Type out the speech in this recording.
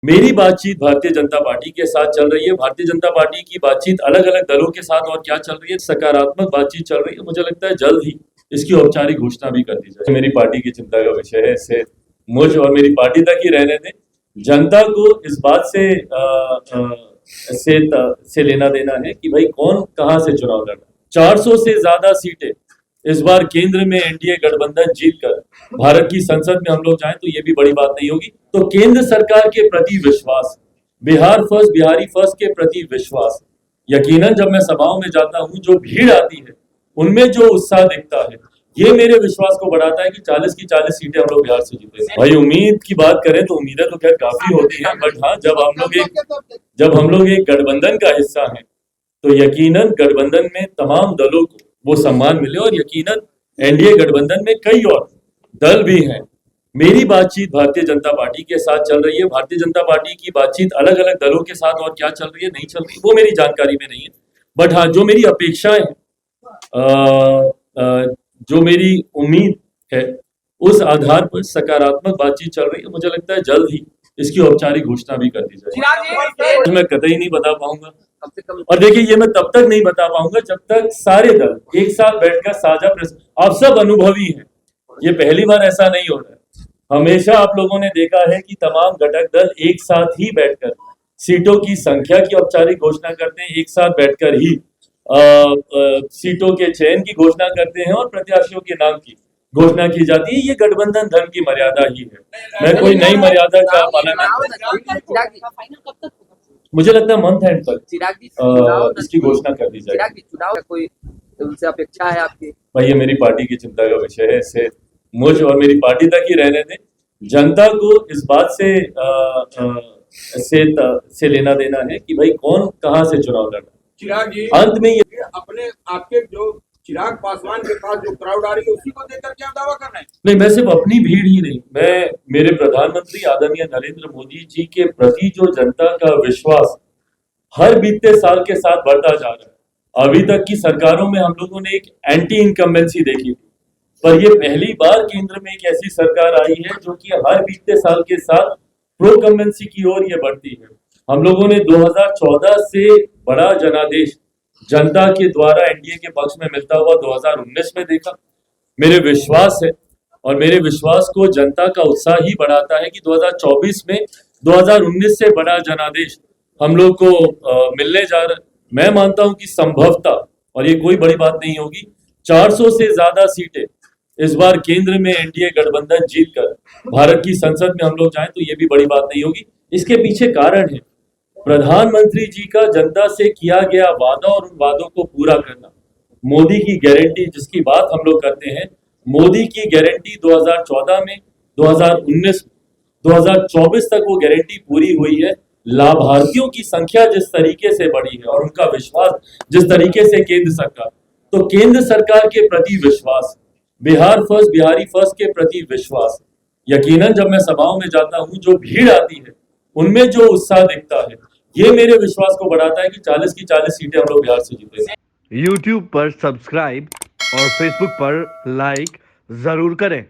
मेरी बातचीत भारतीय जनता पार्टी के साथ चल रही है। भारतीय जनता पार्टी की बातचीत अलग अलग दलों के साथ और क्या चल रही है, सकारात्मक बातचीत चल रही है। मुझे लगता है जल्द ही इसकी औपचारिक घोषणा भी कर दी जाए। मेरी पार्टी की चिंता का विषय है, इससे मुझ और मेरी पार्टी तक ही रहने दें। जनता को इस बात से लेना देना है कि भाई कौन कहां से चुनाव लड़ रहा है। 400 से ज्यादा सीटें इस बार केंद्र में एनडीए गठबंधन जीतकर भारत की संसद में हम लोग जाएं तो ये भी बड़ी बात नहीं होगी। तो केंद्र सरकार के प्रति विश्वास, बिहार फर्स्ट, बिहारी फर्स्ट के प्रति विश्वास, यकीनन जब मैं सभाओं में जाता हूं, जो भीड़ आती है उनमें जो उत्साह दिखता है, ये मेरे विश्वास को बढ़ाता है कि 40 की 40 सीटें हम लोग बिहार से जीतेंगे। भाई उम्मीद की बात करें तो उम्मीदें तो खैर काफी होती हैं, बट हाँ, जब हम लोग एक गठबंधन का हिस्सा हैं तो यकीनन गठबंधन में तमाम दलों को वो सम्मान मिले, और यकीनन एनडीए गठबंधन में कई और दल भी हैं। मेरी बातचीत भारतीय जनता पार्टी के साथ चल रही है। भारतीय जनता पार्टी की बातचीत अलग अलग दलों के साथ और क्या चल रही है, नहीं चल रही, वो मेरी जानकारी में नहीं है। बट हाँ, जो मेरी अपेक्षाएं जो मेरी उम्मीद है, उस आधार पर सकारात्मक बातचीत चल रही है। मुझे लगता है जल्द ही इसकी औपचारिक घोषणा भी कर दी जाएगी। मैं कतई नहीं बता पाऊंगा, और देखिए ये मैं तब तक नहीं बता पाऊंगा जब तक सारे दल एक साथ बैठकर साझा प्रेस, आप सब अनुभवी हैं, ये पहली बार ऐसा नहीं हो रहा है। हमेशा आप लोगों ने देखा है कि तमाम घटक दल एक साथ ही बैठकर सीटों की संख्या की औपचारिक घोषणा करते हैं, एक साथ बैठकर ही सीटों के चयन की घोषणा करते हैं और प्रत्याशियों के नाम की घोषणा की जाती है। ये गठबंधन धर्म की मर्यादा ही है। मैं कोई नई मर्यादा का पालन नहीं, मुझे लगता है मंथ एंड तक इसकी घोषणा कर दी जाएगी। चुनाव कोई उनसे अपेक्षा है आपकी? भाई ये मेरी पार्टी की चिंता का विषय है, इससे मुझ और मेरी पार्टी तक ही रहने दें। जनता को इस बात से लेना देना है कि भाई कौन कहां से चुनाव लड़ रहा है। चिराग जी, अंत में ये अपने आपके जो चिराग पासवान के पास जो क्राउड आ रही है उसी को देखकर क्या दावा कर रहे हैं? नहीं, मैं सिर्फ अपनी भीड़ ही नहीं, मैं मेरे प्रधानमंत्री आदरणीय नरेंद्र मोदी जी के प्रति जो जनता का विश्वास हर बीतते साल के साथ बढ़ता जा रहा है। अभी तक की सरकारों में हम लोगों ने एक एंटी इनकम्बेंसी देखी थी, पर ये पहली बार केंद्र में एक ऐसी सरकार आई है जो कि हर बीतते साल के साथ प्रो कम्बेंसी की ओर ये बढ़ती है। हम लोगों ने 2014 से बड़ा जनादेश जनता के द्वारा एनडीए के पक्ष में मिलता हुआ 2019 में देखा। मेरे विश्वास है, और मेरे विश्वास को जनता का उत्साह ही बढ़ाता है कि 2024 में 2019 से बड़ा जनादेश हम लोग को मिलने जा रहा है। मैं मानता हूं कि संभवतः, और ये कोई बड़ी बात नहीं होगी, 400 से ज्यादा सीटें इस बार केंद्र में एनडीए गठबंधन जीतकर भारत की संसद में हम लोग जाएं तो ये भी बड़ी बात नहीं होगी। इसके पीछे कारण है प्रधानमंत्री जी का जनता से किया गया वादा और उन वादों को पूरा करना। मोदी की गारंटी जिसकी बात हम लोग करते हैं, मोदी की गारंटी 2014 में, 2019 में, 2024 तक वो गारंटी पूरी हुई है। लाभार्थियों की संख्या जिस तरीके से बढ़ी है और उनका विश्वास जिस तरीके से केंद्र सरकार, तो केंद्र सरकार के प्रति विश्वास, बिहार फर्स्ट, बिहारी फर्स्ट के प्रति विश्वास, यकीनन जब मैं सभाओं में जाता हूं, जो भीड़ आती है उनमें जो उत्साह दिखता है, ये मेरे विश्वास को बढ़ाता है कि 40 की 40 सीटें हम लोग बिहार से जीतेंगे। YouTube पर सब्सक्राइब और Facebook पर लाइक जरूर करें।